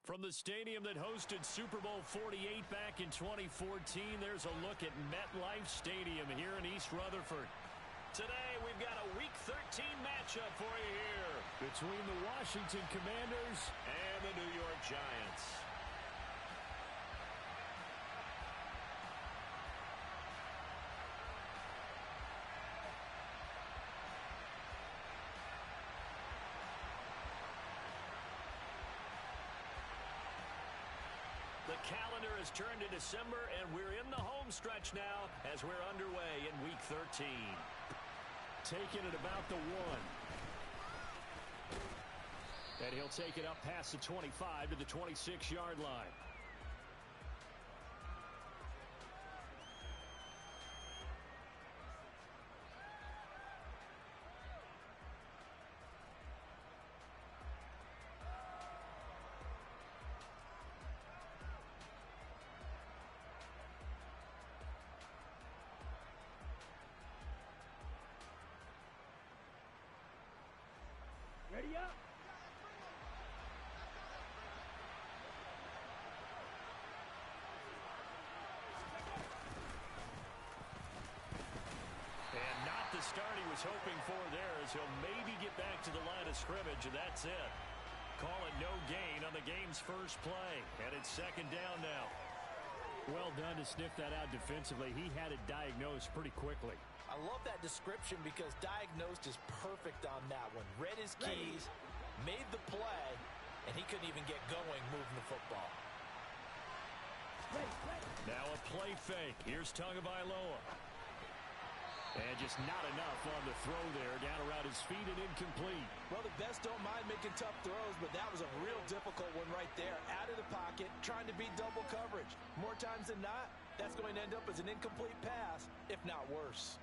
From the stadium that hosted Super Bowl 48 back in 2014, there's a look at MetLife Stadium here in East Rutherford. Today, we've got a Week 13 matchup for you here between the Washington Commanders and the New York Giants. The calendar has turned to December, and we're in the home stretch now as we're underway in Week 13. Taking it about the 1. And he'll take it up past the 25 to the 26-yard line. Ready up. And not the start he was hoping for there, as he'll maybe get back to the line of scrimmage, and that's it. Call it no gain on the game's first play, and it's second down now. Well done to sniff that out defensively. He had it diagnosed pretty quickly. I love that description because diagnosed is perfect on that one. Read his keys, made the play, and he couldn't even get going moving the football. Now a play fake. Here's Tagovailoa. And just not enough on the throw there. Down around his feet and incomplete. Well, the best don't mind making tough throws, but that was a real difficult one right there. Out of the pocket, trying to beat double coverage. More times than not, that's going to end up as an incomplete pass, if not worse.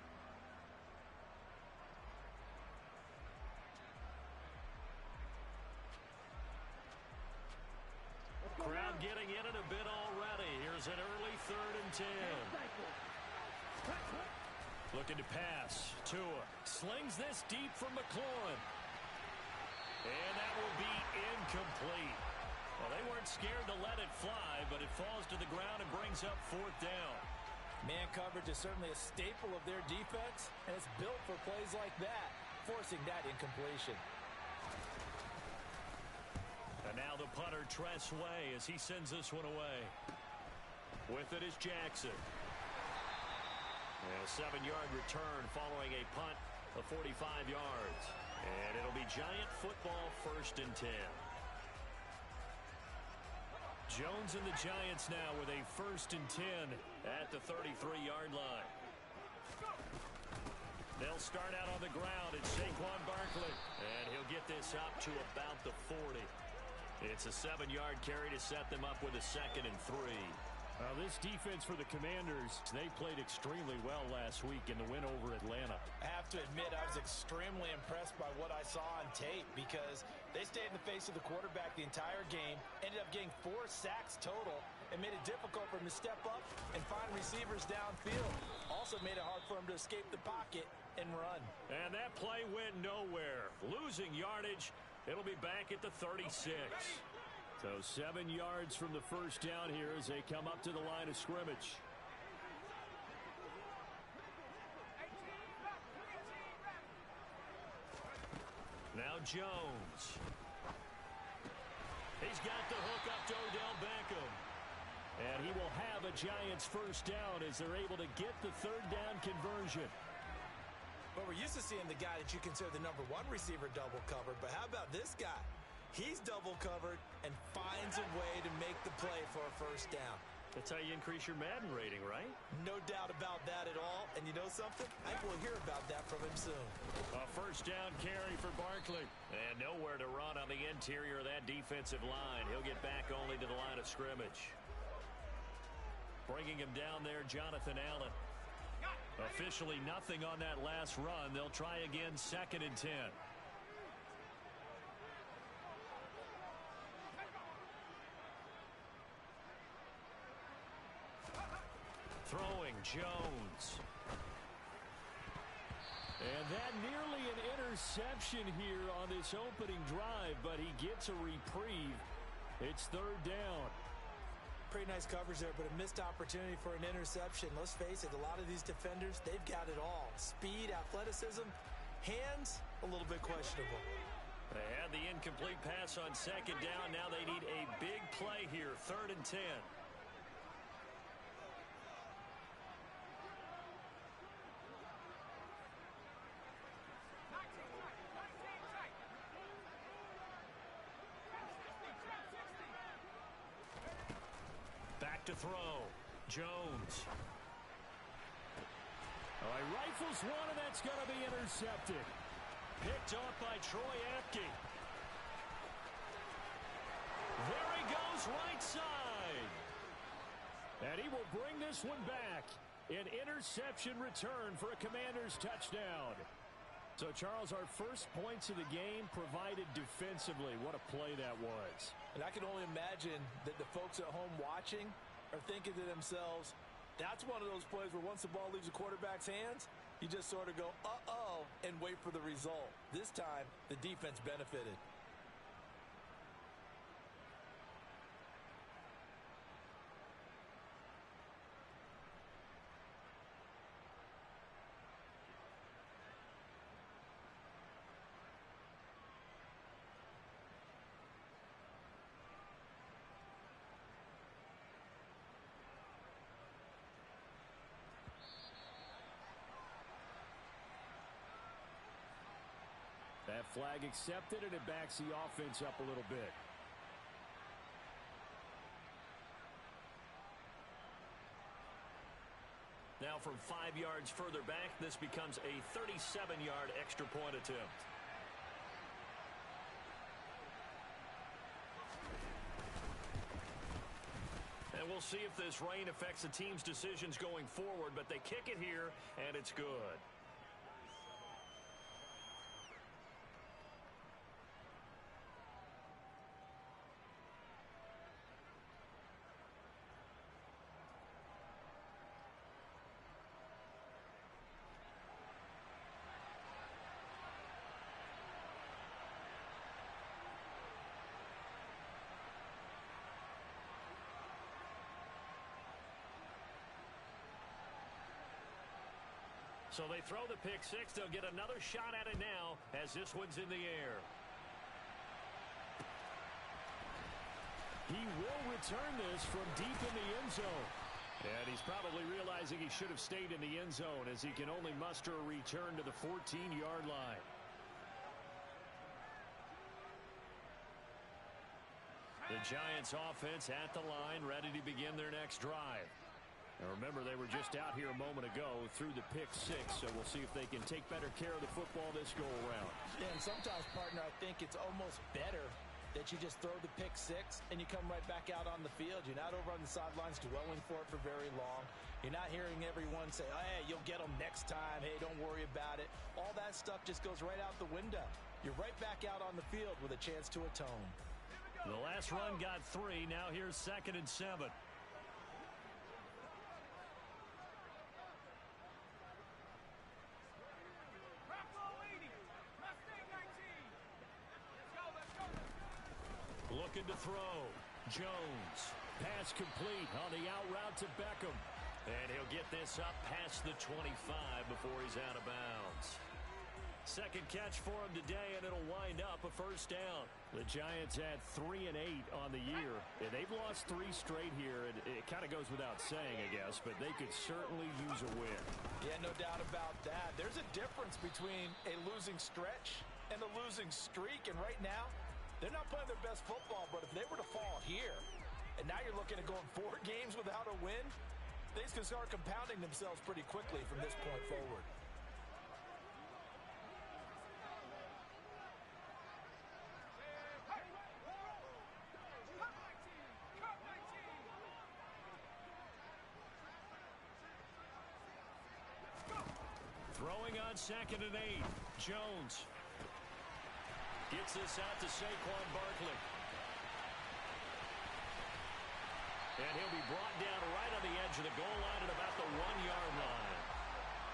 Crowd getting in it a bit already. Here's an early 3rd and 10. Looking to pass. Tua slings this deep from McLaurin. And that will be incomplete. Well, they weren't scared to let it fly, but it falls to the ground and brings up 4th down. Man coverage is certainly a staple of their defense, and it's built for plays like that, forcing that incompletion. And now the punter, Tress Way, as he sends this one away. With it is Jackson. And a 7-yard return following a punt of 45 yards. And it'll be Giant football, 1st and 10. Jones and the Giants now with a 1st and 10 at the 33-yard line. They'll start out on the ground. It's Saquon Barkley. And he'll get this up to about the 40. It's a 7-yard carry to set them up with a 2nd and 3. This defense for the Commanders, they played extremely well last week in the win over Atlanta. I have to admit, I was extremely impressed by what I saw on tape because they stayed in the face of the quarterback the entire game, ended up getting 4 sacks total, and made it difficult for him to step up and find receivers downfield. Also made it hard for him to escape the pocket and run. And that play went nowhere. Losing yardage. It'll be back at the 36. So 7 yards from the first down here as they come up to the line of scrimmage. Now Jones. He's got the hook up to Odell Beckham. And he will have a Giants first down as they're able to get the 3rd down conversion. Well, we're used to seeing the guy that you consider the #1 receiver double covered, but how about this guy? He's double covered and finds a way to make the play for a first down. That's how you increase your Madden rating, right? No doubt about that at all. And you know something? I think we'll hear about that from him soon. A first down carry for Barkley. And nowhere to run on the interior of that defensive line. He'll get back only to the line of scrimmage. Bringing him down there, Jonathan Allen. Officially nothing on that last run. They'll try again, 2nd and 10. Throwing Jones. And that nearly an interception here on this opening drive, but he gets a reprieve It's third down. Pretty nice coverage there, but a missed opportunity for an interception. Let's face it, a lot of these defenders, they've got it all. Speed, athleticism, hands, a little bit questionable. They had the incomplete pass on second down. Now they need a big play here, 3rd and 10. Back to throw. Jones. Oh, he rifles one, and that's going to be intercepted. Picked off by Troy Apke. There he goes, right side. And he will bring this one back. An interception return for a Commanders touchdown. So, Charles, our first points of the game provided defensively. What a play that was. And I can only imagine that the folks at home watching are thinking to themselves, that's one of those plays where once the ball leaves the quarterback's hands, you just sort of go, uh-oh, and wait for the result. This time, the defense benefited. That flag accepted, and it backs the offense up a little bit. Now from 5 yards further back, this becomes a 37-yard extra point attempt. And we'll see if this rain affects the team's decisions going forward, but they kick it here, and it's good. So they throw the pick six. They'll get another shot at it now as this one's in the air. He will return this from deep in the end zone. And he's probably realizing he should have stayed in the end zone as he can only muster a return to the 14-yard line. The Giants offense at the line, ready to begin their next drive. And remember, they were just out here a moment ago through the pick six, so we'll see if they can take better care of the football this go-around. Yeah, and sometimes, partner, I think it's almost better that you just throw the pick six and you come right back out on the field. You're not over on the sidelines dwelling for it for very long. You're not hearing everyone say, oh, hey, you'll get them next time. Hey, don't worry about it. All that stuff just goes right out the window. You're right back out on the field with a chance to atone. The last run got 3. Now here's 2nd and 7. Looking to throw. Jones. Pass complete on the out route to Beckham. And he'll get this up past the 25 before he's out of bounds. Second catch for him today, and it'll wind up a first down. The Giants had 3 and 8 on the year, and they've lost 3 straight here. And it kind of goes without saying, I guess, but they could certainly use a win. Yeah, no doubt about that. There's a difference between a losing stretch and a losing streak, and right now, they're not playing their best football, but if they were to fall here, and now you're looking at going 4 games without a win, things can start compounding themselves pretty quickly from this point forward. Throwing on 2nd and 8. Jones gets this out to Saquon Barkley. And he'll be brought down right on the edge of the goal line at about the 1-yard line.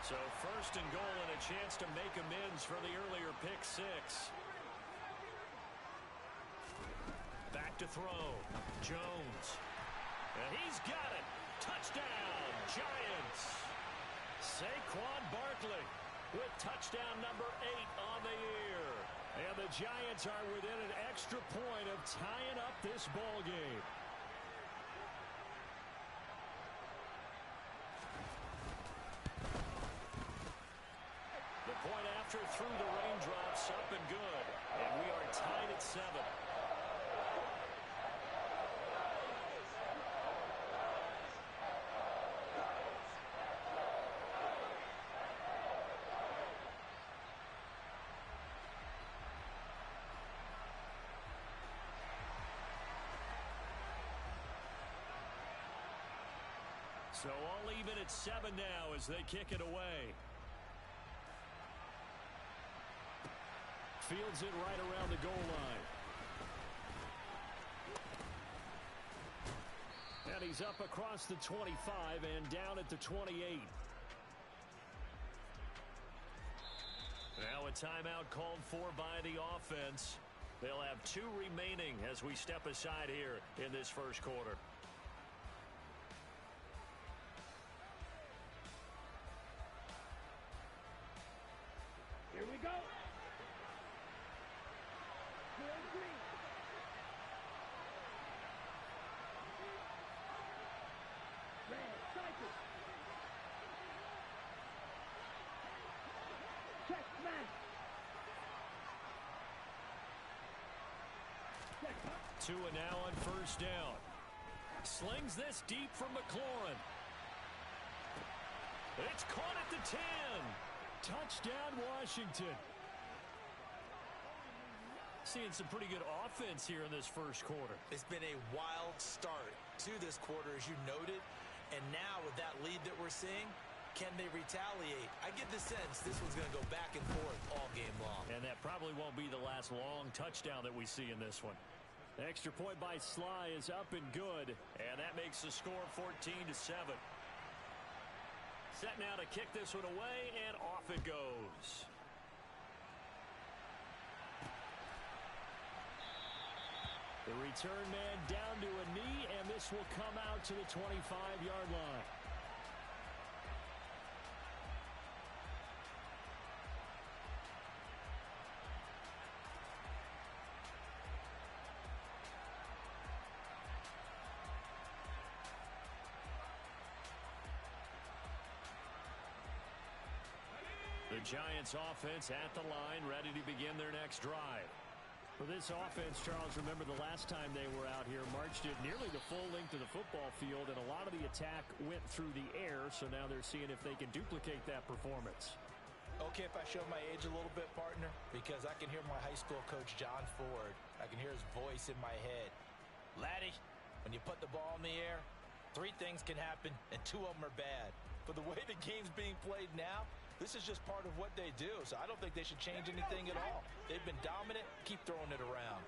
So 1st and goal and a chance to make amends for the earlier pick six. Back to to throw. Jones. And he's got it. Touchdown, Giants. Saquon Barkley with touchdown number 8 on the year. And the Giants are within an extra point of tying up this ball game. The point after through the raindrops, up and good. And we are tied at 7. So all even at 7 now as they kick it away. Fields it right around the goal line. And he's up across the 25 and down at the 28. Now a timeout called for by the offense. They'll have 2 remaining as we step aside here in this first quarter. Here we go. Red, cycle. Check, man. Check, huh? Tua now on first down. Slings this deep from McLaurin. It's caught at the 10. Touchdown, Washington. Seeing some pretty good offense here in this first quarter. It's been a wild start to this quarter, as you noted. And now with that lead that we're seeing, can they retaliate? I get the sense this one's going to go back and forth all game long. And that probably won't be the last long touchdown that we see in this one. The extra point by Sly is up and good. And that makes the score 14-7. Set now to kick this one away, and off it goes. The return man down to a knee, and this will come out to the 25-yard line. The Giants offense at the line, ready to begin their next drive. For this offense, Charles, remember the last time they were out here, marched it nearly the full length of the football field, and a lot of the attack went through the air, so now they're seeing if they can duplicate that performance. Okay, if I show my age a little bit, partner, because I can hear my high school coach, John Ford. I can hear his voice in my head. Laddie, when you put the ball in the air, 3 things can happen, and 2 of them are bad. But the way the game's being played now, this is just part of what they do, so I don't think they should change anything at all. They've been dominant. Keep throwing it around.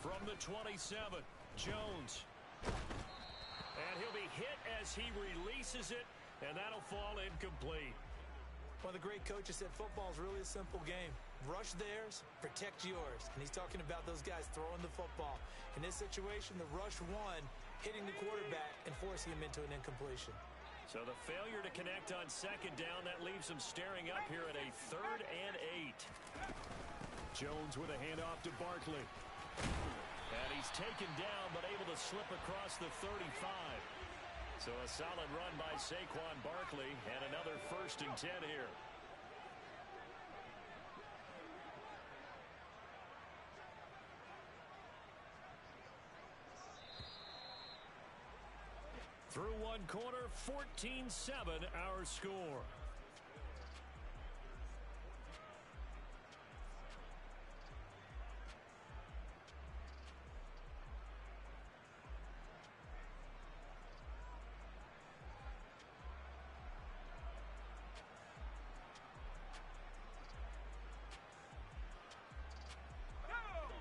From the 27, Jones. And he'll be hit as he releases it, and that'll fall incomplete. One of the great coaches said football is really a simple game. Rush theirs, protect yours. And he's talking about those guys throwing the football. In this situation, the rush won, hitting the quarterback and forcing him into an incompletion. So the failure to connect on second down, that leaves him staring up here at a 3rd and 8. Jones with a handoff to Barkley. And he's taken down, but able to slip across the 35. So a solid run by Saquon Barkley, and another 1st and 10 here. Through one quarter, 14-7 our score.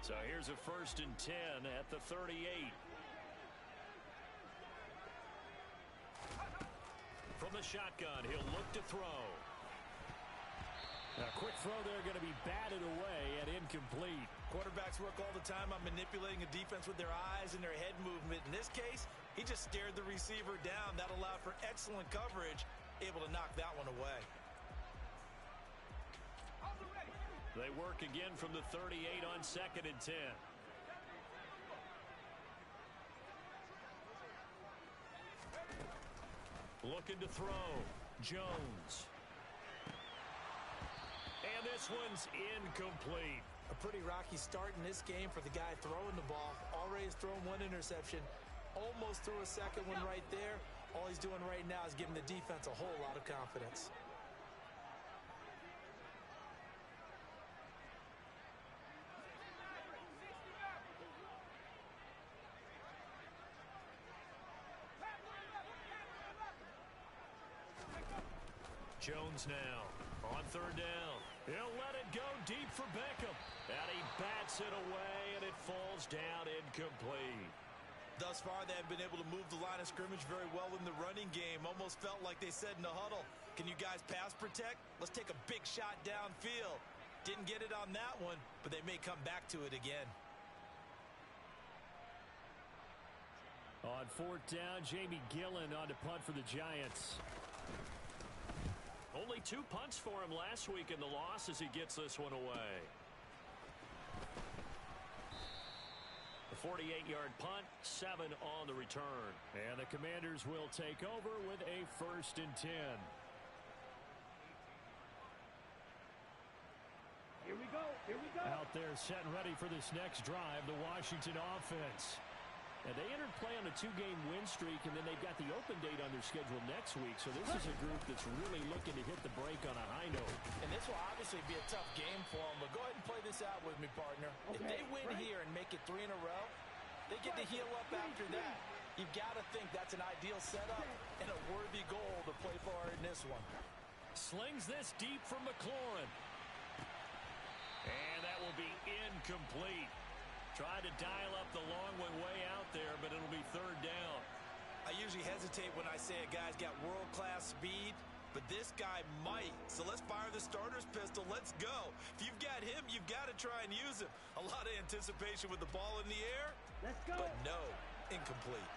So here's a 1st and 10 at the 38. From the shotgun. He'll look to throw. A quick throw there going to be batted away and incomplete. Quarterbacks work all the time on manipulating a defense with their eyes and their head movement. In this case, he just stared the receiver down. That allowed for excellent coverage, able to knock that one away. They work again from the 38 on 2nd and 10. Looking to throw. Jones. And this one's incomplete. A pretty rocky start in this game for the guy throwing the ball. Already has thrown one interception. Almost threw a second one right there. All he's doing right now is giving the defense a whole lot of confidence. Jones now on 3rd down. He'll let it go deep for Beckham. And he bats it away, and it falls down incomplete. Thus far, they have been able to move the line of scrimmage very well in the running game. Almost felt like they said in the huddle, can you guys pass protect? Let's take a big shot downfield. Didn't get it on that one, but they may come back to it again. On 4th down, Jamie Gillen on to punt for the Giants. Only 2 punts for him last week in the loss as he gets this one away. The 48-yard punt, 7 on the return. And the Commanders will take over with a 1st and 10. Here we go. Here we go. Out there set and ready for this next drive, the Washington offense. And they entered play on a 2-game win streak, and then they've got the open date on their schedule next week. So this is a group that's really looking to hit the break on a high note. And this will obviously be a tough game for them, but go ahead and play this out with me, partner. Okay, if they win here and make it 3 in a row, they get to heal up after that. You've got to think that's an ideal setup and a worthy goal to play for in this one. Slings this deep from McLaurin. And that will be incomplete. Tried to dial up the long one way out there, but it'll be 3rd down. I usually hesitate when I say a guy's got world-class speed, but this guy might. So let's fire the starter's pistol. Let's go. If you've got him, you've got to try and use him. A lot of anticipation with the ball in the air. Let's go. But no, incomplete.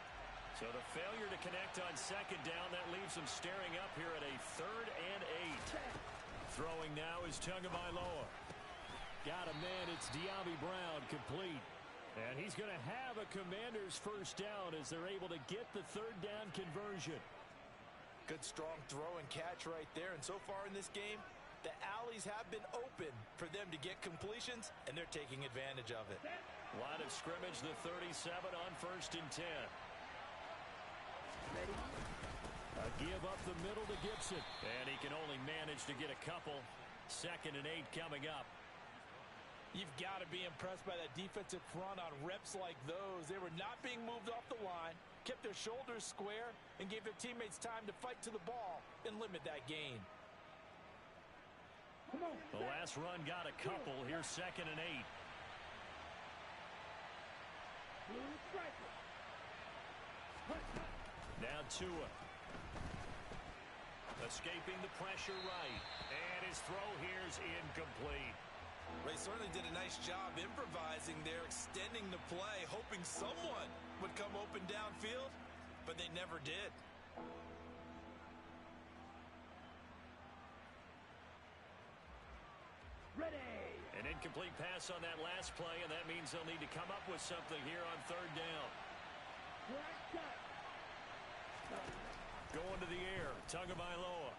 So the failure to connect on 2nd down, that leaves him staring up here at a 3rd and 8. Throwing now is Tagovailoa. Got a man, it's De'Ami Brown, complete. And he's going to have a Commanders 1st down as they're able to get the 3rd down conversion. Good, strong throw and catch right there. And so far in this game, the alleys have been open for them to get completions, and they're taking advantage of it. Line of scrimmage, the 37 on 1st and 10. Ready? A give up the middle to Gibson. And he can only manage to get a couple. 2nd and 8 coming up. You've got to be impressed by that defensive front on reps like those. They were not being moved off the line, kept their shoulders square, and gave their teammates time to fight to the ball and limit that gain. Come on. The last run got a couple. Here's 2nd and 8. Blue striker. Now Tua. Escaping the pressure right. And his throw here's incomplete. They certainly did a nice job improvising there, extending the play, hoping someone would come open downfield, but they never did. Ready. An incomplete pass on that last play, and that means they'll need to come up with something here on 3rd down. Black shot. Going to the air, Tagovailoa.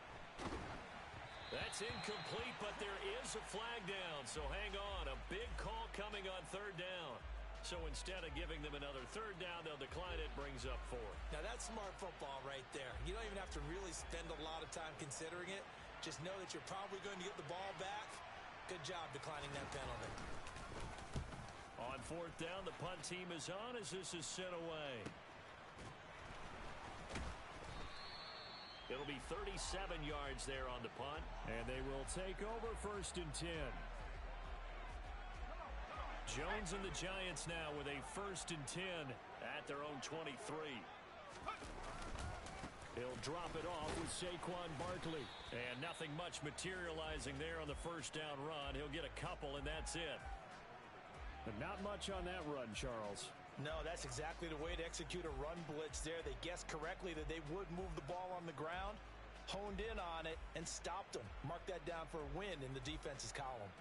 That's incomplete, but there is a flag down, so hang on. A big call coming on 3rd down. So instead of giving them another 3rd down, they'll decline it, brings up 4. Now that's smart football right there. You don't even have to really spend a lot of time considering it. Just know that you're probably going to get the ball back. Good job declining that penalty. On 4th down, the punt team is on as this is sent away. It'll be 37 yards there on the punt, and they will take over 1st and 10. Jones and the Giants now with a 1st and 10 at their own 23. He'll drop it off with Saquon Barkley. And nothing much materializing there on the first down run. He'll get a couple, and that's it. But not much on that run, Charles. No, that's exactly the way to execute a run blitz there. They guessed correctly that they would move the ball on the ground, honed in on it, and stopped them. Mark that down for a win in the defense's column.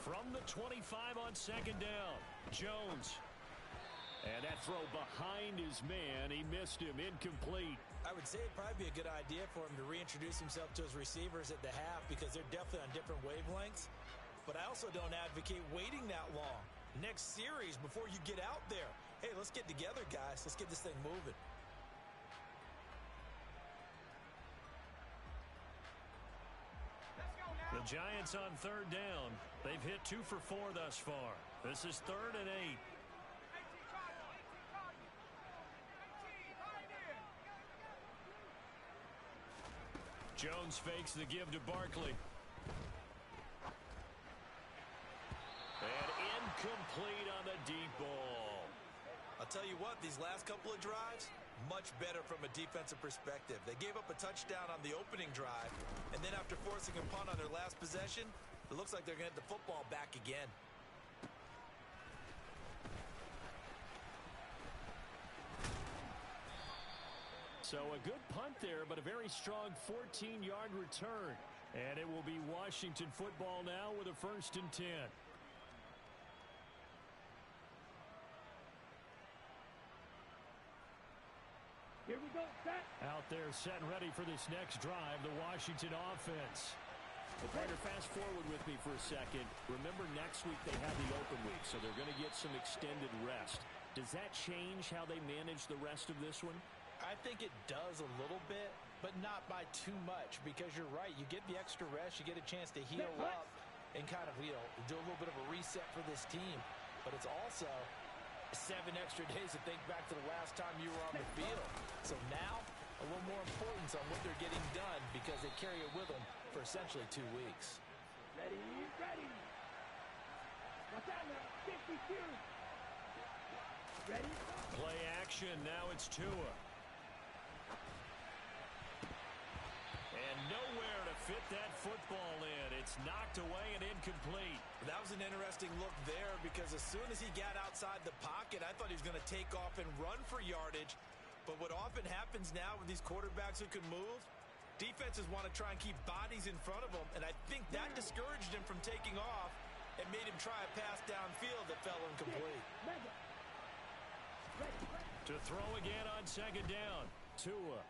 From the 25 on second down, Jones. And that throw behind his man, he missed him, incomplete. I would say it'd probably be a good idea for him to reintroduce himself to his receivers at the half because they're definitely on different wavelengths. But I also don't advocate waiting that long. Next series, before you get out there, hey, let's get together, guys. Let's get this thing moving. The Giants on third down. They've hit 2 for 4 thus far. This is 3rd and 8. Jones fakes the give to Barkley. And incomplete on the deep ball. I'll tell you what, these last couple of drives, much better from a defensive perspective. They gave up a touchdown on the opening drive, and then after forcing a punt on their last possession, it looks like they're going to get the football back again. So a good punt there, but a very strong 14-yard return. And it will be Washington football now with a 1st and 10. Here we go, set. Out there set and ready for this next drive, the Washington offense. Ryder, fast forward with me for a second. Remember, next week they have the open week, so they're going to get some extended rest. Does that change how they manage the rest of this one? I think it does a little bit, but not by too much, because you're right. You get the extra rest. You get a chance to heal up and kind of, do a little bit of a reset for this team. But it's also 7 extra days to think back to the last time you were on the field. So now, a little more importance on what they're getting done because they carry it with them for essentially 2 weeks. Ready, ready. Watch out now. 52. Ready? Play action. Now it's Tua. And nowhere to fit that football in. It's knocked away and incomplete. That was an interesting look there because as soon as he got outside the pocket, I thought he was going to take off and run for yardage. But what often happens now with these quarterbacks who can move, defenses want to try and keep bodies in front of them, and I think that discouraged him from taking off and made him try a pass downfield that fell incomplete. To throw again on second down, Tua.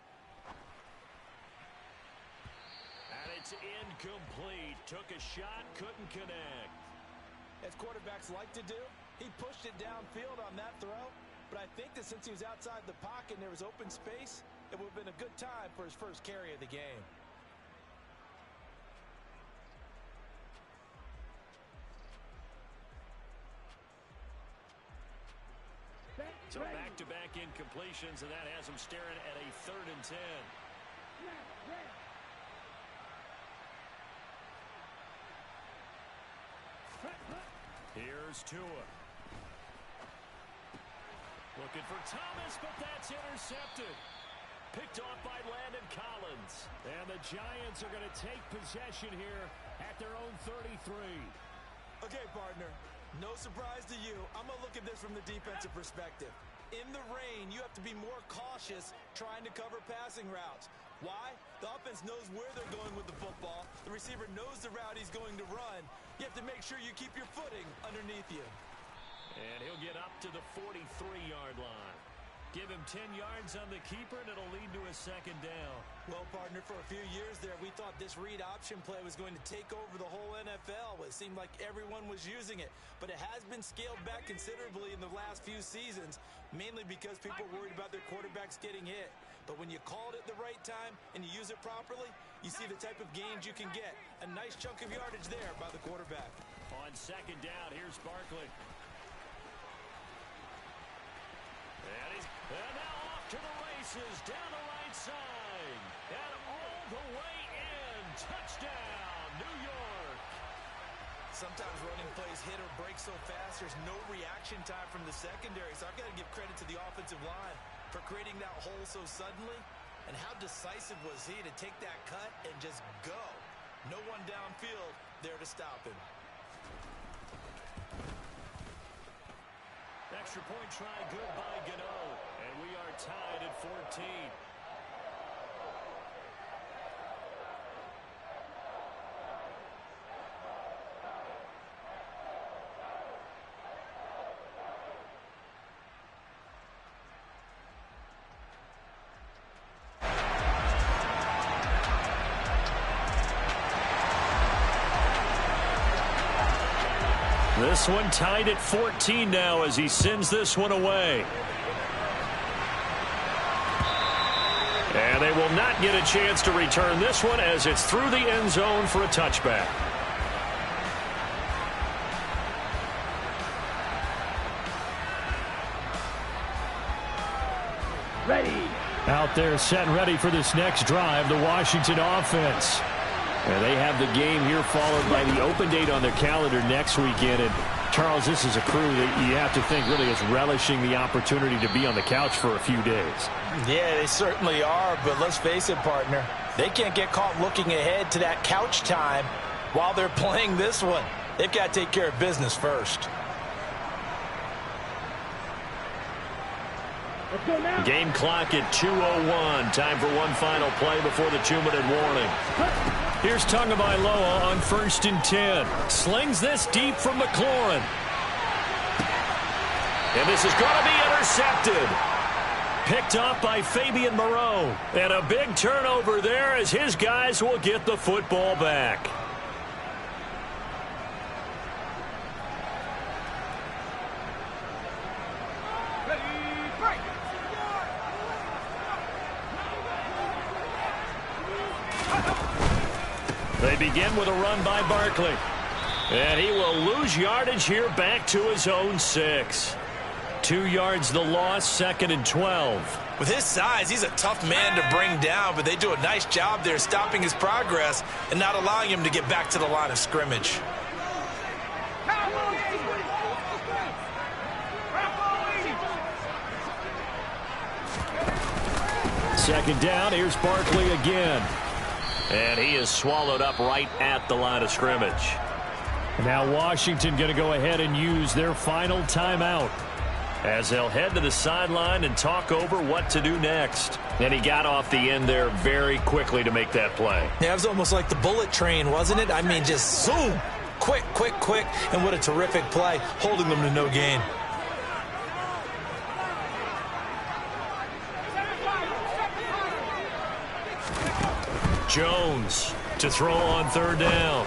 And it's incomplete. Took a shot, couldn't connect. As quarterbacks like to do, he pushed it downfield on that throw. But I think that since he was outside the pocket and there was open space, it would have been a good time for his first carry of the game. So back-to-back incompletions, and that has him staring at a 3rd and 10. Here's Tua. Looking for Thomas, but that's intercepted. Picked off by Landon Collins. And the Giants are going to take possession here at their own 33. Okay, partner. No surprise to you. I'm going to look at this from the defensive perspective. In the rain, you have to be more cautious trying to cover passing routes. Why? The offense knows where they're going with the football. The receiver knows the route he's going to run. You have to make sure you keep your footing underneath you. And he'll get up to the 43-yard line. Give him 10 yards on the keeper, and it'll lead to a 2nd down. Well, partner, for a few years there, we thought this read option play was going to take over the whole NFL. It seemed like everyone was using it. But it has been scaled back considerably in the last few seasons, mainly because people are worried about their quarterbacks getting hit. But when you call it at the right time and you use it properly, you see the type of gains you can get. A nice chunk of yardage there by the quarterback. On 2nd down, here's Barkley. And now off to the races, down the right side. And all the way Touchdown, New York. Sometimes running plays hit or break so fast, there's no reaction time from the secondary. So I've got to give credit to the offensive line for creating that hole so suddenly. And how decisive was he to take that cut and just go? No one downfield there to stop him. Extra point try good by Gano. And we are tied at 14. This one tied at 14 now as he sends this one away. And they will not get a chance to return this one as it's through the end zone for a touchback. Ready. Out there set and ready for this next drive, the Washington offense. And they have the game here followed by the open date on their calendar next weekend. And, Charles, this is a crew that you have to think really is relishing the opportunity to be on the couch for a few days. Yeah, they certainly are, but let's face it, partner. They can't get caught looking ahead to that couch time while they're playing this one. They've got to take care of business first. Let's go now. Game clock at 2:01. Time for one final play before the 2-minute warning. Here's Tagovailoa on 1st and 10. Slings this deep from McLaurin. And this is going to be intercepted. Picked off by Fabian Moreau. And a big turnover there as his guys will get the football back. They begin with a run by Barkley. And he will lose yardage here back to his own 6. 2 yards the loss, 2nd and 12. With his size, he's a tough man to bring down, but they do a nice job there stopping his progress and not allowing him to get back to the line of scrimmage. Second down, here's Barkley again. And he is swallowed up right at the line of scrimmage. Now Washington going to go ahead and use their final timeout as they'll head to the sideline and talk over what to do next. And he got off the end there very quickly to make that play. Yeah, it was almost like the bullet train, wasn't it? I mean, just zoom, quick, quick, quick, and what a terrific play, holding them to no gain. Jones to throw on 3rd down.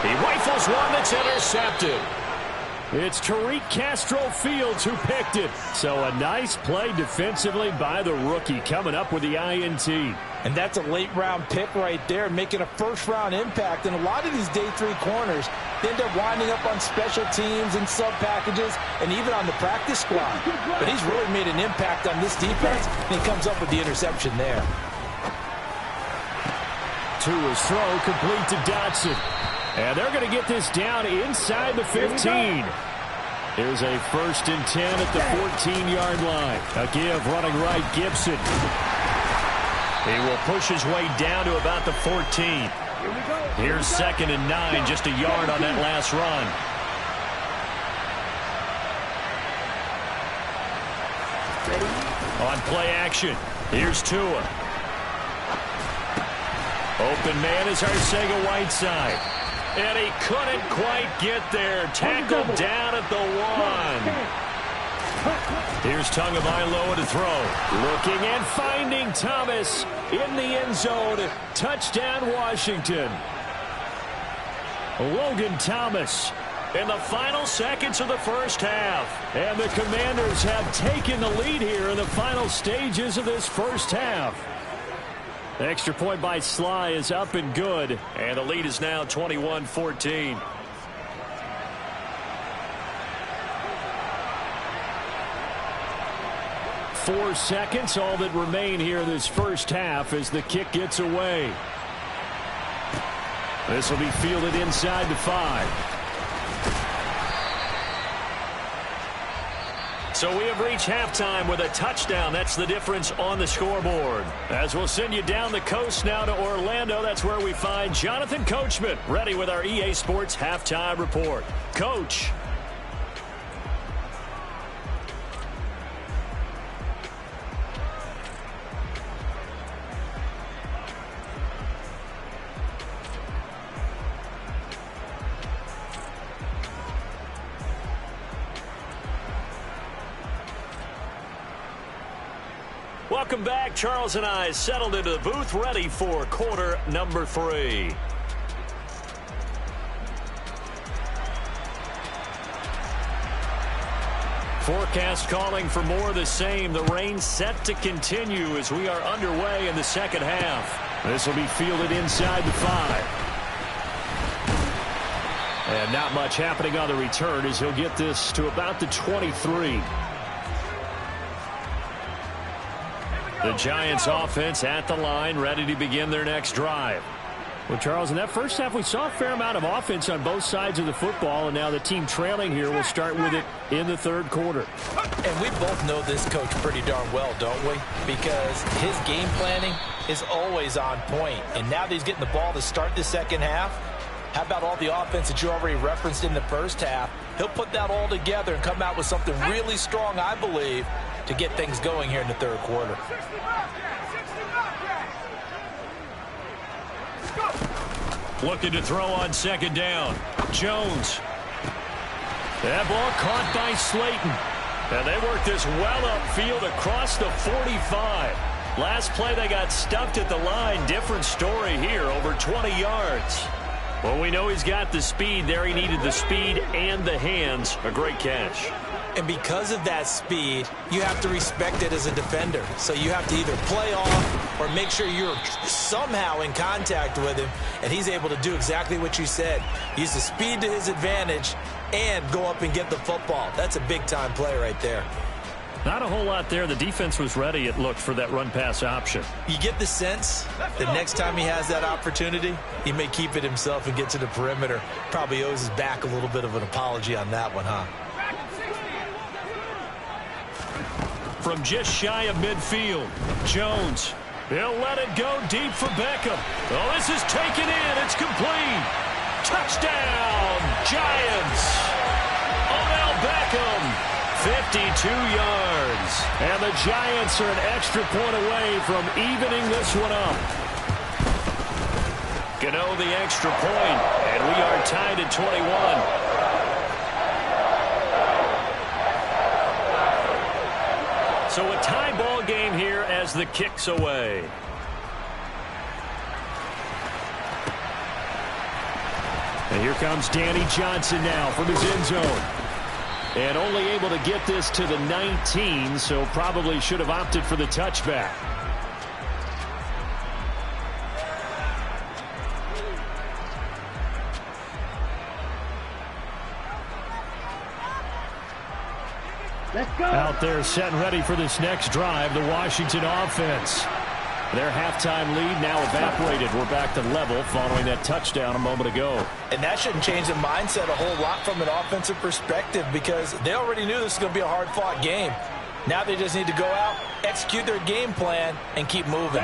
He rifles one that's intercepted. It's Tariq Castro-Fields who picked it. So a nice play defensively by the rookie coming up with the INT. And that's a late-round pick right there, making a first-round impact. And a lot of these day 3 corners end up winding up on special teams and sub-packages and even on the practice squad. But he's really made an impact on this defense, and he comes up with the interception there. To his throw, complete to Dotson. And they're going to get this down inside the 15. Here's a 1st and 10 at the 14-yard line. A give running right, Gibson. He will push his way down to about the 14. Here's 2nd and 9, just a yard on that last run. On play action, here's Tua. Open man is Arcega-Whiteside. And he couldn't quite get there. Tackled down at the 1. Here's Tagovailoa to throw. Looking and finding Thomas in the end zone. Touchdown, Washington. Logan Thomas in the final seconds of the first half. And the Commanders have taken the lead here in the final stages of this first half. Extra point by Sly is up and good. And the lead is now 21-14. 4 seconds, all that remain here this first half as the kick gets away. This will be fielded inside the 5. So we have reached halftime with a touchdown. That's the difference on the scoreboard. As we'll send you down the coast now to Orlando, that's where we find Jonathan Coachman, ready with our EA Sports Halftime Report. Coach. Welcome back. Charles and I settled into the booth, ready for quarter number 3. Forecast calling for more of the same. The rain set to continue as we are underway in the second half. This will be fielded inside the 5. And not much happening on the return as he'll get this to about the 23. The Giants offense at the line, ready to begin their next drive. Well, Charles, in that first half, we saw a fair amount of offense on both sides of the football, and now the team trailing here will start with it in the third quarter. And we both know this coach pretty darn well, don't we? Because his game planning is always on point. And now that he's getting the ball to start the second half, how about all the offense that you already referenced in the first half? He'll put that all together and come out with something really strong, I believe, to get things going here in the third quarter. Looking to throw on second down. Jones. That ball caught by Slayton. And they work this well upfield across the 45. Last play they got stuffed at the line. Different story here, over 20 yards. Well, we know he's got the speed there. He needed the speed and the hands. A great catch. And because of that speed, you have to respect it as a defender. So you have to either play off or make sure you're somehow in contact with him, and he's able to do exactly what you said. Use the speed to his advantage and go up and get the football. That's a big-time play right there. Not a whole lot there. The defense was ready, it looked, for that run-pass option. You get the sense that next time he has that opportunity, he may keep it himself and get to the perimeter. Probably owes his back a little bit of an apology on that one, huh? From just shy of midfield, Jones. He'll let it go deep for Beckham. Oh, this is taken in. It's complete. Touchdown, Giants. Odell Beckham, 52 yards. And the Giants are an extra point away from evening this one up. Gano the extra point, and we are tied at 21. So a tie ball game here as the kick's away. And here comes Danny Johnson now from his end zone. And only able to get this to the 19, so probably should have opted for the touchback. Let's go. Out there set and ready for this next drive, the Washington offense. Their halftime lead now evaporated. We're back to level following that touchdown a moment ago. And that shouldn't change the mindset a whole lot from an offensive perspective, because they already knew this was going to be a hard-fought game. Now they just need to go out, execute their game plan, and keep moving.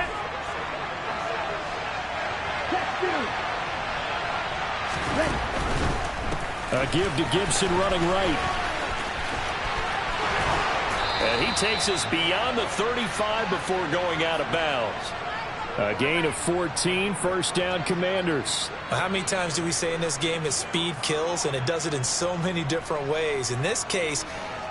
A give to Gibson running right. And he takes us beyond the 35 before going out of bounds. A gain of 14, first down, Commanders. How many times do we say in this game that speed kills, and it does it in so many different ways? In this case,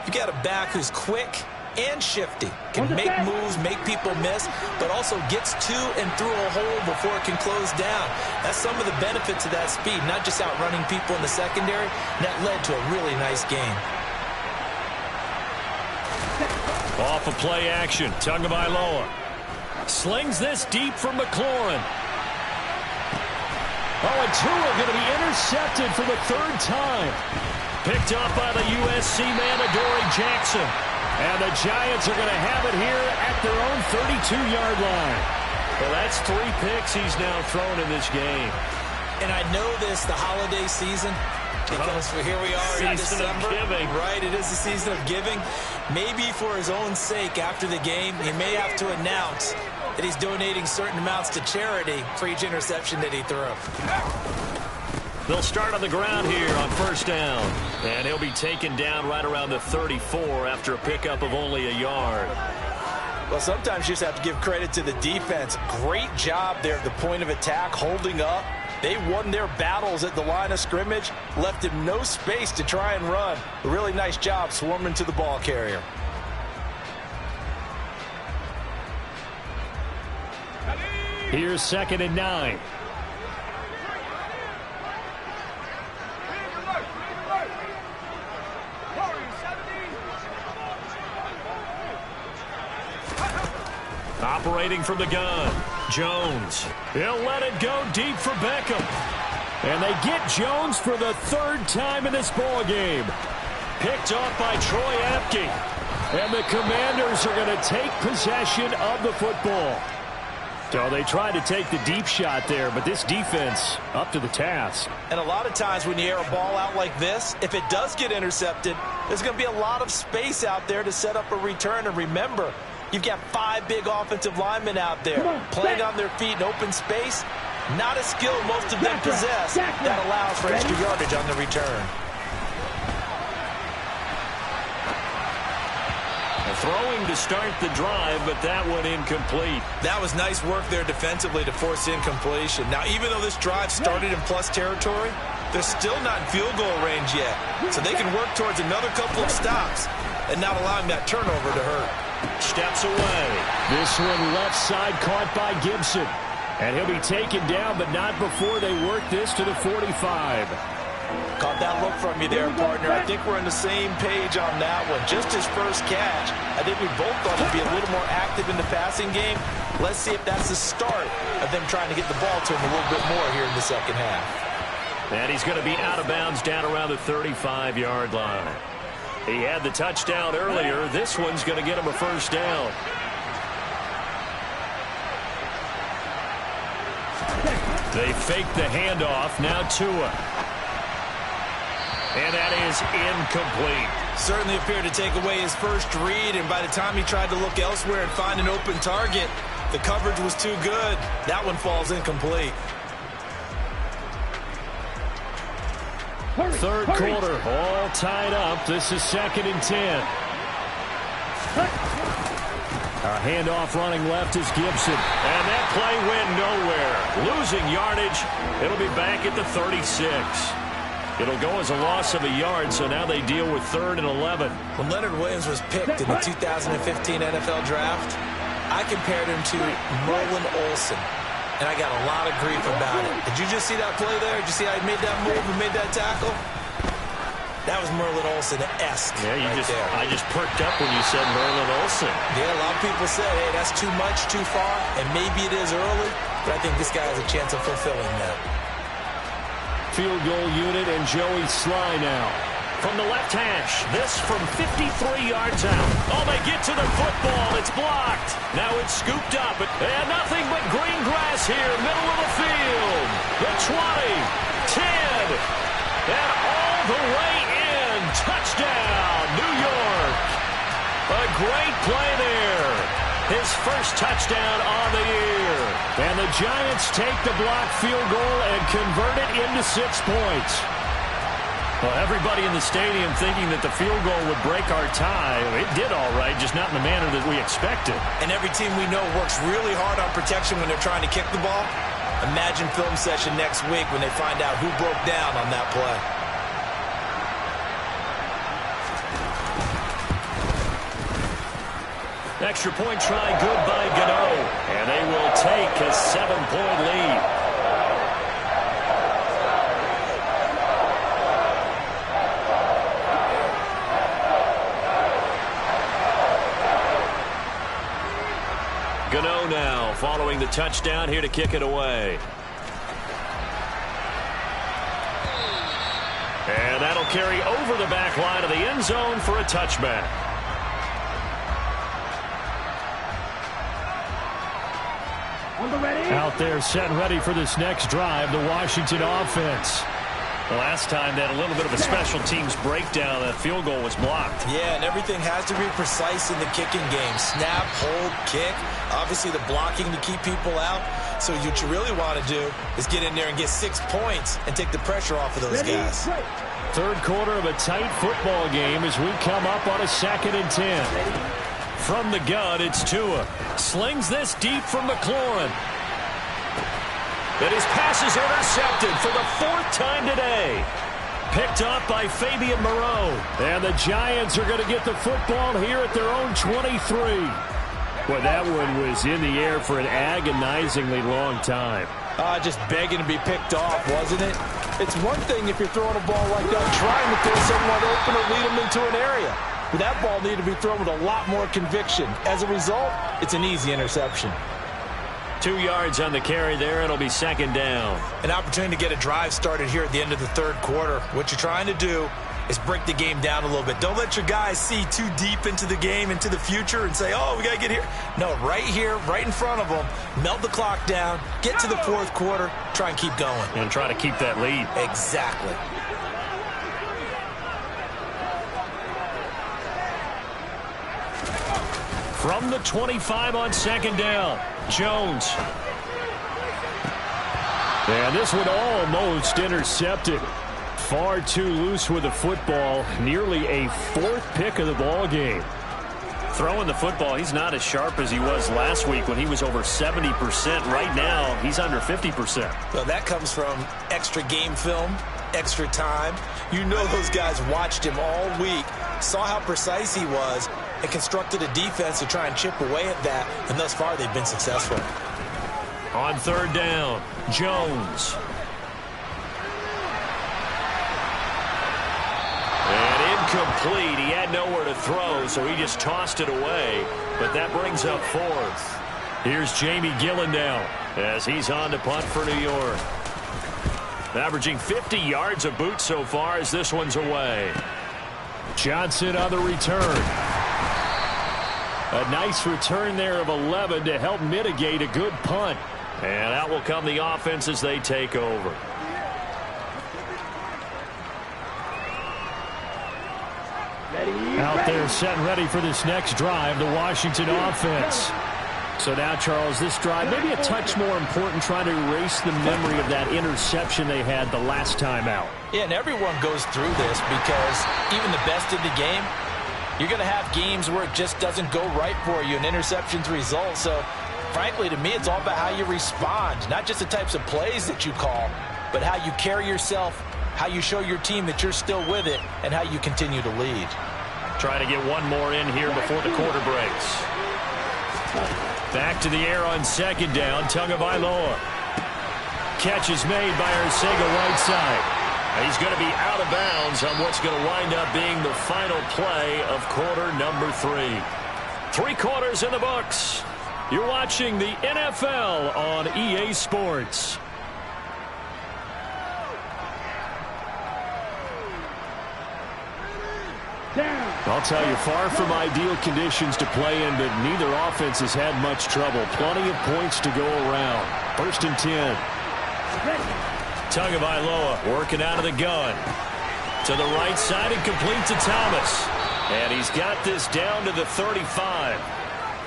you got a back who's quick and shifty, can make moves, make people miss, but also gets to and through a hole before it can close down. That's some of the benefits of that speed, not just outrunning people in the secondary. That led to a really nice game. Off of play action, Tagovailoa slings this deep for McLaurin. Oh, and Tua going to be intercepted for the third time. Picked up by the USC man, Adoree Jackson. And the Giants are going to have it here at their own 32-yard line. Well, that's 3 picks he's now thrown in this game. And I know this, the holiday season, because here we are in December. Right, it is the season of giving. Maybe for his own sake, after the game, he may have to announce that he's donating certain amounts to charity for each interception that he threw. They'll start on the ground here on first down. And he'll be taken down right around the 34 after a pickup of only a yard. Well, sometimes you just have to give credit to the defense. Great job there at the point of attack, holding up. They won their battles at the line of scrimmage, left him no space to try and run. A really nice job swarming to the ball carrier. Here's 2nd and 9. Operating from the gun, Jones. He'll let it go deep for Beckham. And they get Jones for the 3rd time in this ball game. Picked off by Troy Apke. And the Commanders are going to take possession of the football. So they tried to take the deep shot there, but this defense up to the task. And a lot of times when you air a ball out like this, if it does get intercepted, there's going to be a lot of space out there to set up a return. And remember, you've got 5 big offensive linemen out there playing on their feet in open space. Not a skill most of them possess that allows for extra yardage on the return. Throwing to start the drive, but that one incomplete. That was nice work there defensively to force incompletion. Now, even though this drive started in plus territory, they're still not in field goal range yet. So they can work towards another couple of stops and not allowing that turnover to hurt. Steps away. This one left side caught by Gibson. And he'll be taken down, but not before they work this to the 45. Caught that look from you there, partner. I think we're on the same page on that one. Just his first catch. I think we both thought he'd be a little more active in the passing game. Let's see if that's the start of them trying to get the ball to him a little bit more here in the second half. And he's going to be out of bounds down around the 35-yard line. He had the touchdown earlier. This one's going to get him a first down. They fake the handoff. Now Tua. And that is incomplete. Certainly appeared to take away his first read, and by the time he tried to look elsewhere and find an open target, the coverage was too good. That one falls incomplete. Third quarter, all tied up. This is 2nd and 10. A handoff running left is Gibson. And that play went nowhere. Losing yardage. It'll be back at the 36. It'll go as a loss of a yard, so now they deal with 3rd and 11. When Leonard Williams was picked in the 2015 NFL Draft, I compared him to Merlin Olsen, and I got a lot of grief about it. Did you just see that play there? Did you see how he made that move and made that tackle? That was Merlin Olsen-esque. Yeah, I just perked up when you said Merlin Olsen. Yeah, a lot of people say, hey, that's too much, too far, and maybe it is early, but I think this guy has a chance of fulfilling that. Field goal unit and Joey Sly now. From the left hash, this from 53 yards out. Oh, they get to the football. It's blocked. Now it's scooped up. And nothing but green grass here, middle of the field. The 20, 10, and all the way in. Touchdown, New York. A great play there. His first touchdown on the year. And the Giants take the blocked field goal and convert it into 6 points. Well, everybody in the stadium thinking that the field goal would break our tie. It did all right, just not in the manner that we expected. And every team we know works really hard on protection when they're trying to kick the ball. Imagine film session next week when they find out who broke down on that play. Extra point try good by Gano. And they will take a 7-point lead. Gano now following the touchdown here to kick it away. And that'll carry over the back line of the end zone for a touchback. On the ready. Out there set and ready for this next drive, the Washington offense. The last time they had a little bit of a special teams breakdown, that field goal was blocked. Yeah, and everything has to be precise in the kicking game. Snap, hold, kick. Obviously the blocking to keep people out. So what you really want to do is get in there and get 6 points and take the pressure off of those guys. Third quarter of a tight football game as we come up on a 2nd and 10. From the gun, it's Tua. Slings this deep from McLaurin. And his pass is intercepted for the 4th time today. Picked up by Fabian Moreau. And the Giants are going to get the football here at their own 23. Boy, that one was in the air for an agonizingly long time. Just begging to be picked off, wasn't it? It's one thing if you're throwing a ball like that, trying to throw someone open or lead them into an area. But that ball needed to be thrown with a lot more conviction. As a result, it's an easy interception. 2 yards on the carry there. It'll be 2nd down. An opportunity to get a drive started here at the end of the 3rd quarter. What you're trying to do is break the game down a little bit. Don't let your guys see too deep into the game, into the future, and say, oh, we got to get here. No, right here, right in front of them, melt the clock down, get to the 4th quarter, try and keep going. And try to keep that lead. Exactly. From the 25 on 2nd down, Jones. And this one almost intercepted. Far too loose with the football. Nearly a 4th pick of the ball game. Throwing the football, he's not as sharp as he was last week when he was over 70%. Right now, he's under 50%. Well, that comes from extra game film, extra time. You know those guys watched him all week, saw how precise he was, and constructed a defense to try and chip away at that, and thus far they've been successful. On 3rd down, Jones. And incomplete. He had nowhere to throw, so he just tossed it away. But that brings up 4th. Here's Jamie Gillen now as he's on to punt for New York. Averaging 50 yards a boot so far as this one's away. Johnson on the return. A nice return there of 11 to help mitigate a good punt. And out will come the offense as they take over. Out there set and ready for this next drive, the Washington offense. So now, Charles, this drive maybe a touch more important, trying to erase the memory of that interception they had the last time out. Yeah, and everyone goes through this because even the best in the game, you're going to have games where it just doesn't go right for you, and interceptions result. So, frankly, to me, it's all about how you respond, not just the types of plays that you call, but how you carry yourself, how you show your team that you're still with it, and how you continue to lead. Trying to get one more in here before the quarter breaks. Back to the air on 2nd down, Tagovailoa. Catch is made by Arcega-Whiteside. He's going to be out of bounds on what's going to wind up being the final play of quarter number 3. 3 quarters in the books. You're watching the NFL on EA Sports. I'll tell you, far from ideal conditions to play in, but neither offense has had much trouble. Plenty of points to go around. 1st and 10. Tagovailoa working out of the gun. To the right side and complete to Thomas. And he's got this down to the 35.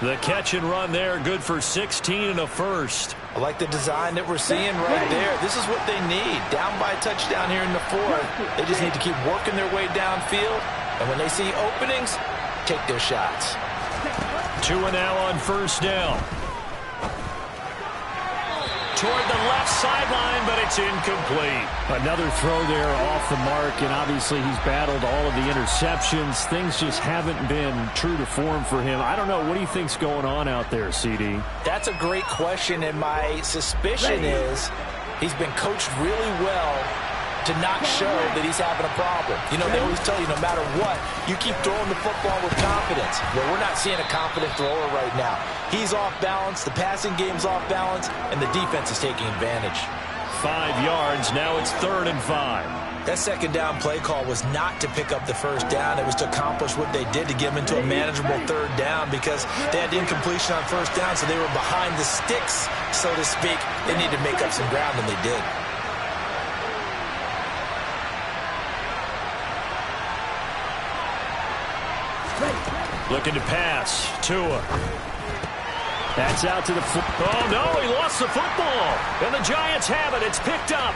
The catch and run there, good for 16 and a first. I like the design that we're seeing right there. This is what they need. Down by a touchdown here in the 4th. They just need to keep working their way downfield. And when they see openings, take their shots. Tua now on 1st down. Toward the left sideline, but it's incomplete. Another throw there off the mark, and obviously he's battled all of the interceptions. Things just haven't been true to form for him. I don't know. What do you think's going on out there, CD? That's a great question, and my suspicion is he's been coached really well to not show that he's having a problem. You know, they always tell you no matter what, you keep throwing the football with confidence. Well, we're not seeing a confident thrower right now. He's off balance, the passing game's off balance, and the defense is taking advantage. 5 yards, now it's 3rd and 5. That second down play call was not to pick up the first down. It was to accomplish what they did to get them into a manageable third down because they had incompletion on first down, so they were behind the sticks, so to speak. They needed to make up some ground, and they did. Looking to pass. Tua. That's out to the oh, no, he lost the football. And the Giants have it. It's picked up.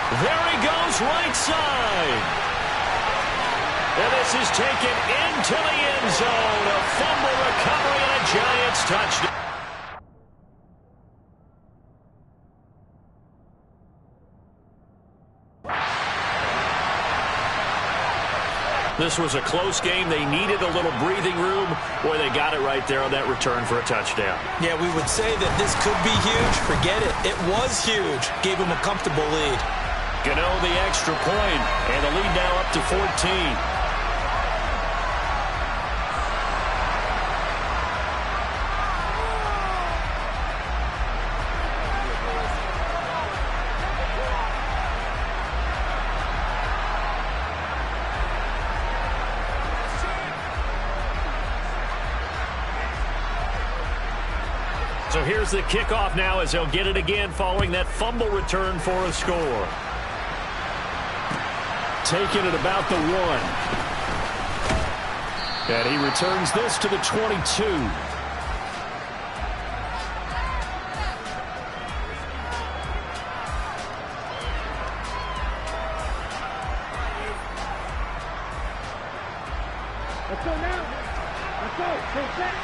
There he goes, right side. And this is taken into the end zone. A fumble recovery and a Giants touchdown. This was a close game. They needed a little breathing room. Boy, they got it right there on that return for a touchdown. Yeah, we would say that this could be huge. Forget it. It was huge. Gave them a comfortable lead. Gano the extra point, and the lead now up to 14. So here's the kickoff now as they'll get it again following that fumble return for a score. Taking it about the 1. And he returns this to the 22. Let's go now. Let's go. Take that.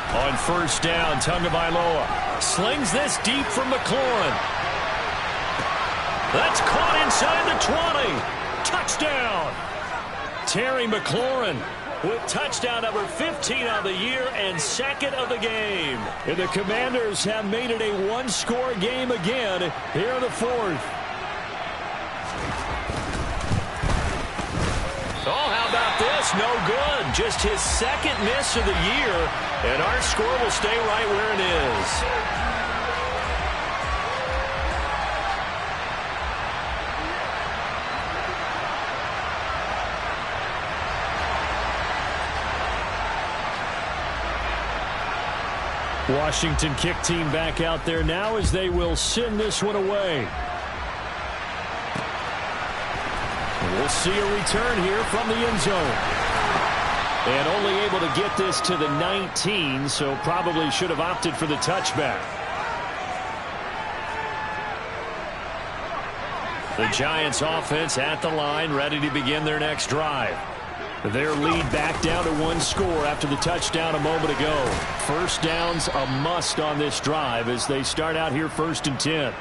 On first down, Tagovailoa slings this deep from McLaurin. That's caught inside the 20. Touchdown. Terry McLaurin with touchdown number 15 of the year and second of the game. And the Commanders have made it a one-score game again here in the fourth. Oh, how about this? No good. Just his second miss of the year, and our score will stay right where it is. Washington kick team back out there now as they will send this one away. We'll see a return here from the end zone. And only able to get this to the 19, so probably should have opted for the touchback. The Giants offense at the line, ready to begin their next drive. Their lead back down to one score after the touchdown a moment ago. First down's a must on this drive as they start out here 1st and 10.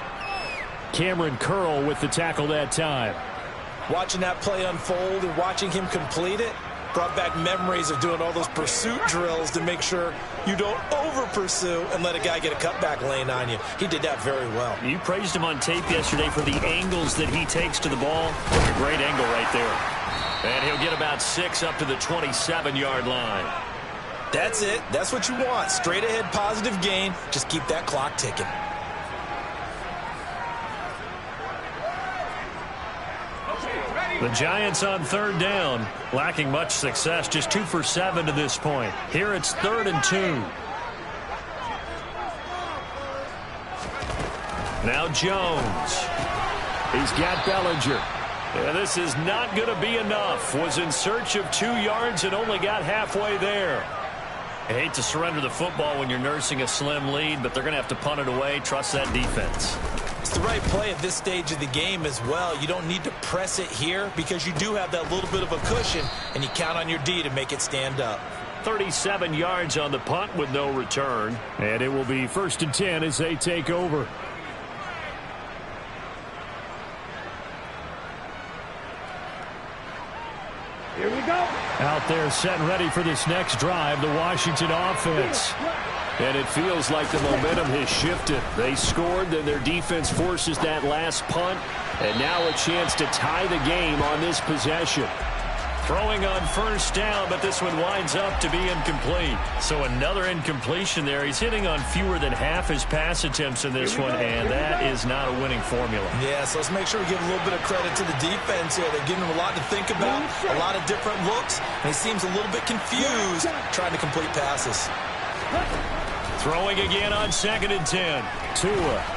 Cameron Curl with the tackle that time. Watching that play unfold and watching him complete it brought back memories of doing all those pursuit drills to make sure you don't over-pursue and let a guy get a cutback lane on you. He did that very well. You praised him on tape yesterday for the angles that he takes to the ball. A great angle right there. And he'll get about 6 up to the 27-yard line. That's it. That's what you want. Straight ahead positive gain. Just keep that clock ticking. The Giants on 3rd down, lacking much success, just 2 for 7 to this point. Here it's 3rd and 2. Now Jones. He's got Bellinger. Yeah, this is not going to be enough. Was in search of 2 yards and only got halfway there. I hate to surrender the football when you're nursing a slim lead, but they're going to have to punt it away. Trust that defense. It's the right play at this stage of the game as well. You don't need to press it here because you do have that little bit of a cushion, and you count on your D to make it stand up. 37 yards on the punt with no return. And it will be 1st and 10 as they take over. Here we go. Out there set and ready for this next drive, the Washington offense. And it feels like the momentum has shifted. They scored, then their defense forces that last punt. And now a chance to tie the game on this possession. Throwing on first down, but this one winds up to be incomplete. So another incompletion there. He's hitting on fewer than half his pass attempts in this one, and that is not a winning formula. Yeah, so let's make sure we give a little bit of credit to the defense here. They're giving him a lot to think about, a lot of different looks, and he seems a little bit confused trying to complete passes. Throwing again on 2nd and 10. Tua.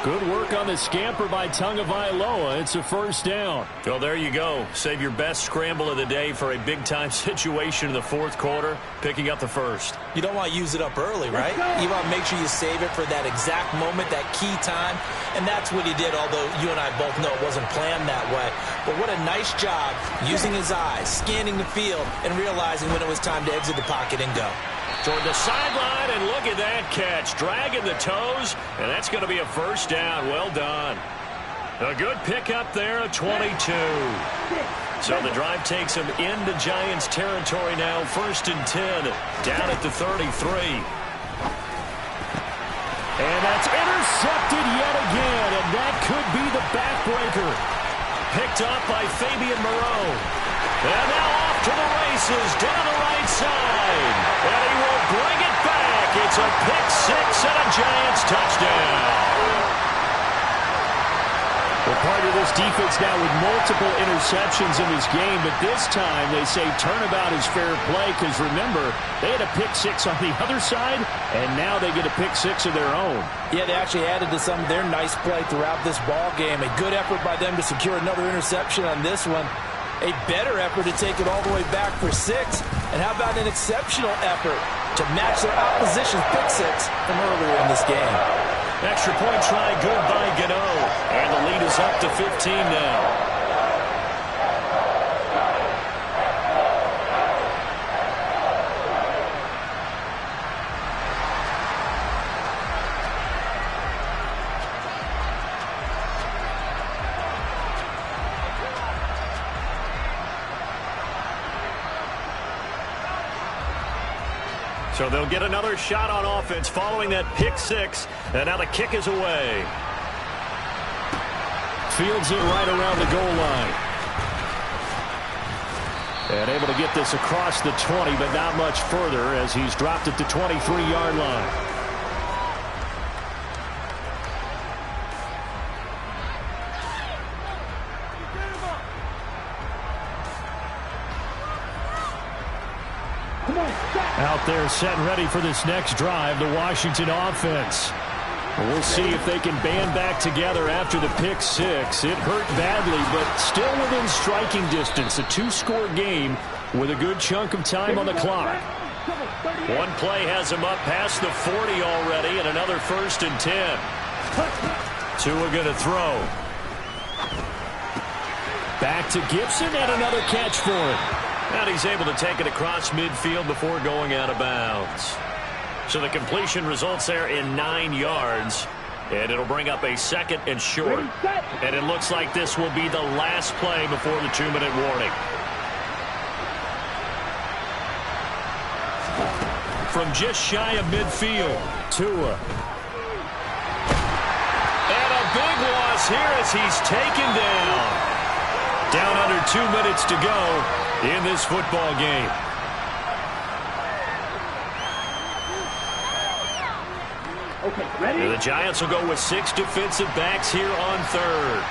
Good work on the scamper by Tagovailoa. It's a first down. Well, there you go. Save your best scramble of the day for a big-time situation in the fourth quarter, picking up the first. You don't want to use it up early, right? You want to make sure you save it for that exact moment, that key time, and that's what he did, although you and I both know it wasn't planned that way. But what a nice job using his eyes, scanning the field, and realizing when it was time to exit the pocket and go. Toward the sideline, and look at that catch. Dragging the toes, and that's going to be a first down. Well done. A good pickup there, a 22. So the drive takes him into Giants territory now. 1st and 10, down at the 33. And that's intercepted yet again, and that could be the backbreaker. Picked up by Fabian Moreau. And now off to the races, down the right side. And he will bring it back. It's a pick-6 and a Giants touchdown. We're part of this defense now with multiple interceptions in this game, but this time they say turnabout is fair play because, remember, they had a pick-6 on the other side, and now they get a pick-6 of their own. Yeah, they actually added to some of their nice play throughout this ball game. A good effort by them to secure another interception on this one. A better effort to take it all the way back for 6. And how about an exceptional effort to match their opposition's pick-6 from earlier in this game? Extra point try good by Gano. And the lead is up to 15 now. So they'll get another shot on offense following that pick-6. And now the kick is away. Fields it right around the goal line. And able to get this across the 20, but not much further as he's dropped at the 23-yard line. Out there set and ready for this next drive, the Washington offense. We'll see if they can band back together after the pick-6. It hurt badly, but still within striking distance. A 2-score game with a good chunk of time on the clock. One play has him up past the 40 already, and another 1st and 10. Tua going to throw. Back to Gibson, and another catch for him. And he's able to take it across midfield before going out of bounds. So the completion results there in 9 yards. And it'll bring up a 2nd and short. And it looks like this will be the last play before the 2-minute warning. From just shy of midfield, Tua. And a big loss here as he's taken down. Down under 2 minutes to go in this football game. Okay, ready? And the Giants will go with 6 defensive backs here on 3rd.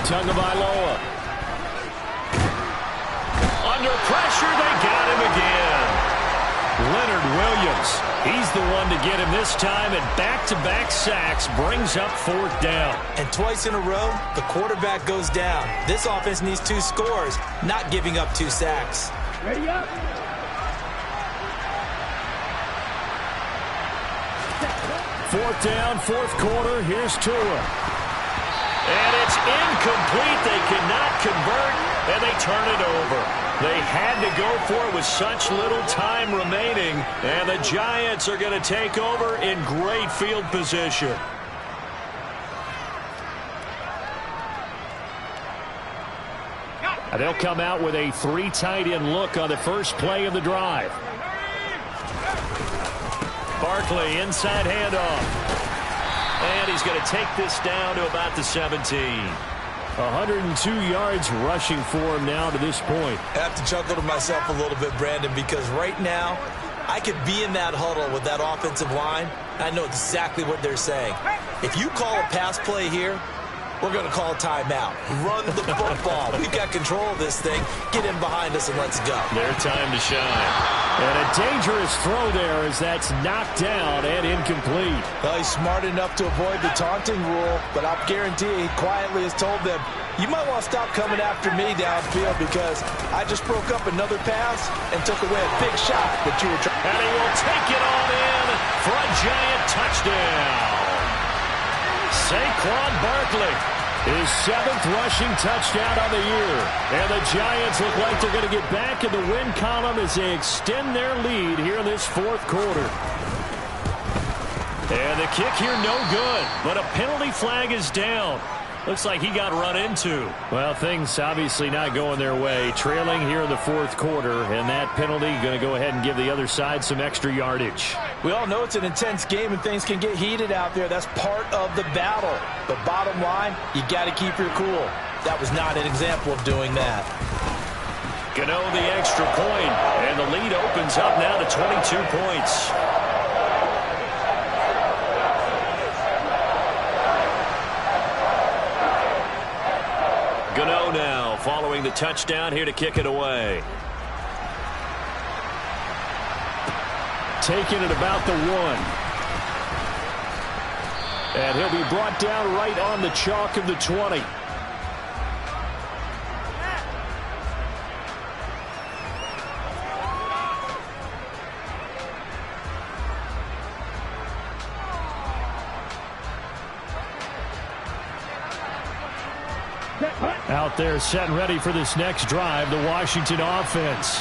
Tagovailoa. Under pressure, they got him again. Leonard Williams, he's the one to get him this time, and back-to-back sacks brings up 4th down. And twice in a row, the quarterback goes down. This offense needs 2 scores, not giving up 2 sacks. Ready up. 4th down, 4th quarter. Here's Tua. And it's incomplete. They cannot convert, and they turn it over. They had to go for it with such little time remaining, and the Giants are going to take over in great field position. And they'll come out with a 3 tight end look on the first play of the drive. Barkley, inside handoff. And he's going to take this down to about the 17. 102 yards rushing for him now to this point. I have to chuckle to myself a little bit, Brandon, because right now I could be in that huddle with that offensive line. I know exactly what they're saying. If you call a pass play here, we're going to call a timeout. Run the football. We've got control of this thing. Get in behind us and let's go. Their time to shine. And a dangerous throw there as that's knocked down and incomplete. Well, he's smart enough to avoid the taunting rule, but I'll guarantee he quietly has told them, you might want to stop coming after me downfield because I just broke up another pass and took away a big shot that you were trying. And he will take it on in for a giant touchdown. Saquon Barkley, his 7th rushing touchdown on the year. And the Giants look like they're going to get back in the win column as they extend their lead here in this 4th quarter. And the kick here no good, but a penalty flag is down. Looks like he got run into. Well, things obviously not going their way. Trailing here in the 4th quarter, and that penalty going to go ahead and give the other side some extra yardage. We all know it's an intense game and things can get heated out there. That's part of the battle. But bottom line, you got to keep your cool. That was not an example of doing that. Gano the extra point, and the lead opens up now to 22 points. Gano now following the touchdown here to kick it away. Taking it about the 1. And he'll be brought down right on the chalk of the 20. Out there set and ready for this next drive, the Washington offense.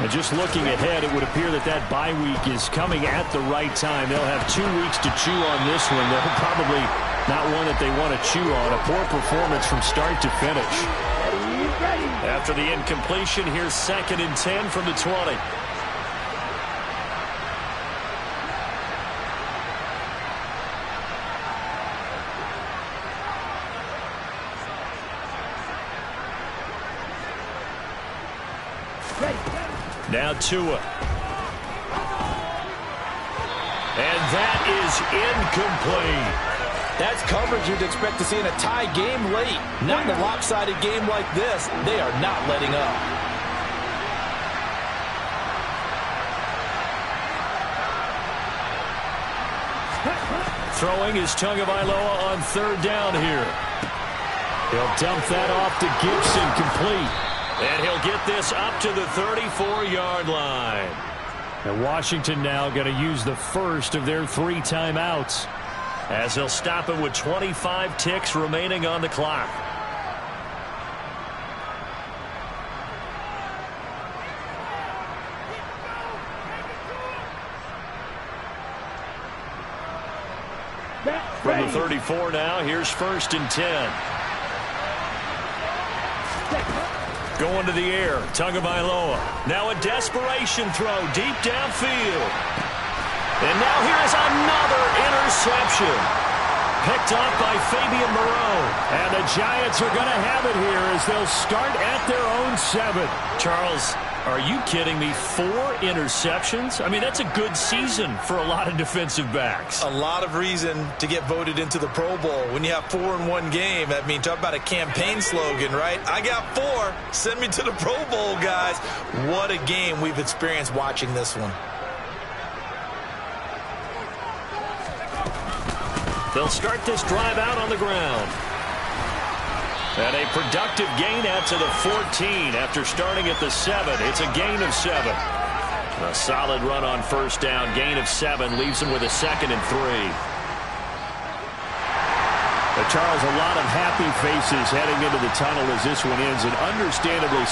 And just looking ahead, it would appear that that bye week is coming at the right time. They'll have 2 weeks to chew on this one. They're probably not one that they want to chew on. A poor performance from start to finish. After the incompletion, here's 2nd and 10 from the 20. Now Tua. And that is incomplete. That's coverage you'd expect to see in a tie game late. Not in a lopsided game like this. They are not letting up. Throwing is Tagovailoa on 3rd down here. He'll dump that off to Gibson, complete. And he'll get this up to the 34-yard line. And Washington now going to use the first of their 3 timeouts, as they'll stop him with 25 ticks remaining on the clock. From the 34 now, here's 1st and 10. Going to the air, Tagovailoa. Now a desperation throw deep downfield. And now here is another interception. Picked off by Fabian Moreau. And the Giants are going to have it here as they'll start at their own 7. Charles, are you kidding me? 4 interceptions? I mean, that's a good season for a lot of defensive backs. A lot of reason to get voted into the Pro Bowl. When you have 4 in one game, I mean, talk about a campaign slogan, right? I got 4. Send me to the Pro Bowl, guys. What a game we've experienced watching this one. They'll start this drive out on the ground. And a productive gain out to the 14 after starting at the 7. It's a gain of 7. A solid run on 1st down. Gain of 7 leaves them with a 2nd and 3. But Charles, a lot of happy faces heading into the tunnel as this one ends, and understandably so.